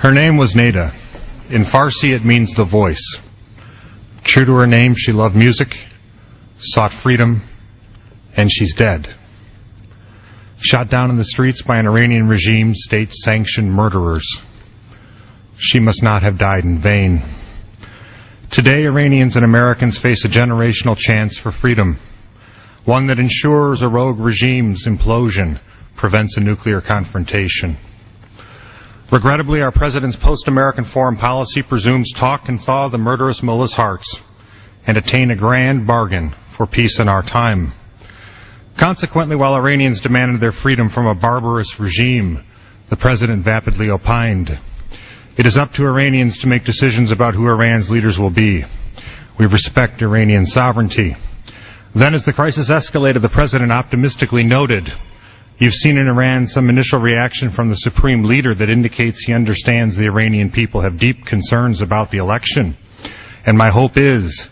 Her name was Neda. In Farsi, it means the voice. True to her name, she loved music, sought freedom, and she's dead. Shot down in the streets by an Iranian regime, state-sanctioned murderers. She must not have died in vain. Today, Iranians and Americans face a generational chance for freedom, one that ensures a rogue regime's implosion, prevents a nuclear confrontation. Regrettably, our President's post-American foreign policy presumes talk can thaw the murderous mullahs' hearts and attain a grand bargain for peace in our time. Consequently, while Iranians demanded their freedom from a barbarous regime, the President vapidly opined, "It is up to Iranians to make decisions about who Iran's leaders will be. We respect Iranian sovereignty." Then, as the crisis escalated, the President optimistically noted, "You've seen in Iran some initial reaction from the supreme leader that indicates he understands the Iranian people have deep concerns about the election. And my hope is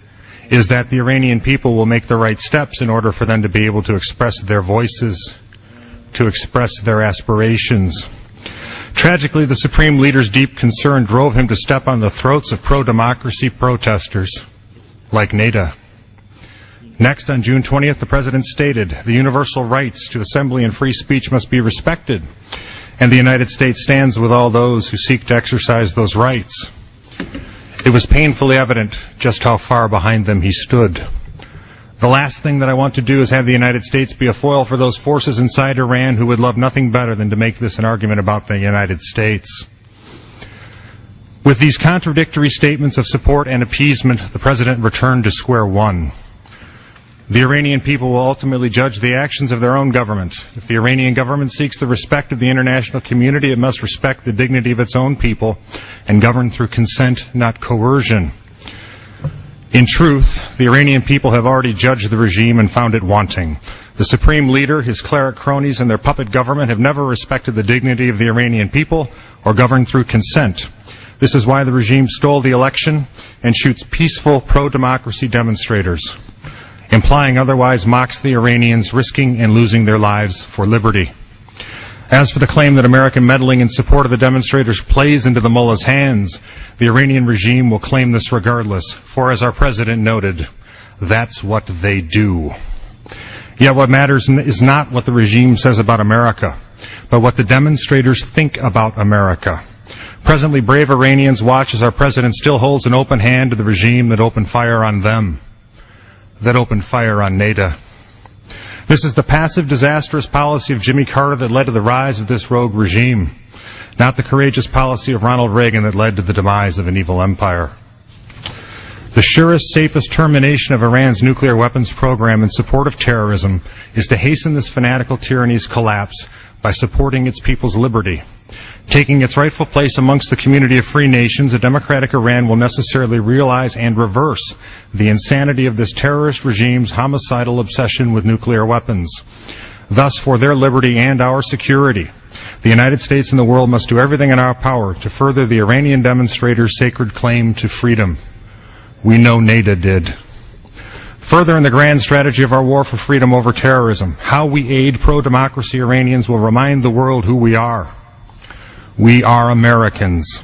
that the Iranian people will make the right steps in order for them to be able to express their voices, to express their aspirations." Tragically, the supreme leader's deep concern drove him to step on the throats of pro-democracy protesters like Neda. Next, on June 20th, the President stated, "The universal rights to assembly and free speech must be respected, and the United States stands with all those who seek to exercise those rights." It was painfully evident just how far behind them he stood. The last thing that I want to do is have the United States be a foil for those forces inside Iran who would love nothing better than to make this an argument about the United States. With these contradictory statements of support and appeasement, the President returned to square one. The Iranian people will ultimately judge the actions of their own government. If the Iranian government seeks the respect of the international community, it must respect the dignity of its own people and govern through consent, not coercion. In truth, the Iranian people have already judged the regime and found it wanting. The supreme leader, his cleric cronies, and their puppet government have never respected the dignity of the Iranian people or governed through consent. This is why the regime stole the election and shoots peaceful pro-democracy demonstrators. Implying otherwise mocks the Iranians, risking and losing their lives for liberty. As for the claim that American meddling in support of the demonstrators plays into the mullahs' hands, the Iranian regime will claim this regardless, for as our President noted, that's what they do. Yet what matters is not what the regime says about America, but what the demonstrators think about America. Presently, brave Iranians watch as our President still holds an open hand to the regime that opened fire on them, that opened fire on Neda. This is the passive, disastrous policy of Jimmy Carter that led to the rise of this rogue regime, not the courageous policy of Ronald Reagan that led to the demise of an evil empire. The surest, safest termination of Iran's nuclear weapons program in support of terrorism is to hasten this fanatical tyranny's collapse by supporting its people's liberty. Taking its rightful place amongst the community of free nations, a democratic Iran will necessarily realize and reverse the insanity of this terrorist regime's homicidal obsession with nuclear weapons. Thus, for their liberty and our security, the United States and the world must do everything in our power to further the Iranian demonstrators' sacred claim to freedom. We know Neda did. Further, in the grand strategy of our war for freedom over terrorism, how we aid pro-democracy Iranians will remind the world who we are. We are Americans,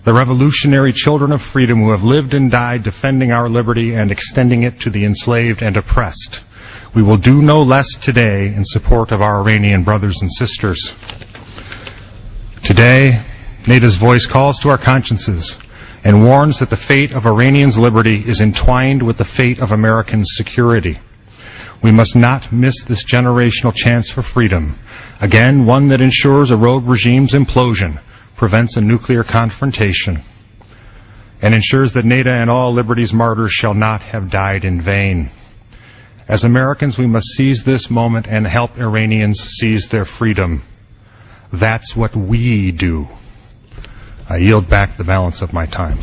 the revolutionary children of freedom who have lived and died defending our liberty and extending it to the enslaved and oppressed. We will do no less today in support of our Iranian brothers and sisters. Today, Neda's voice calls to our consciences and warns that the fate of Iranians' liberty is entwined with the fate of Americans' security. We must not miss this generational chance for freedom. Again, one that ensures a rogue regime's implosion, prevents a nuclear confrontation, and ensures that Neda and all liberty's martyrs shall not have died in vain. As Americans, we must seize this moment and help Iranians seize their freedom. That's what we do. I yield back the balance of my time.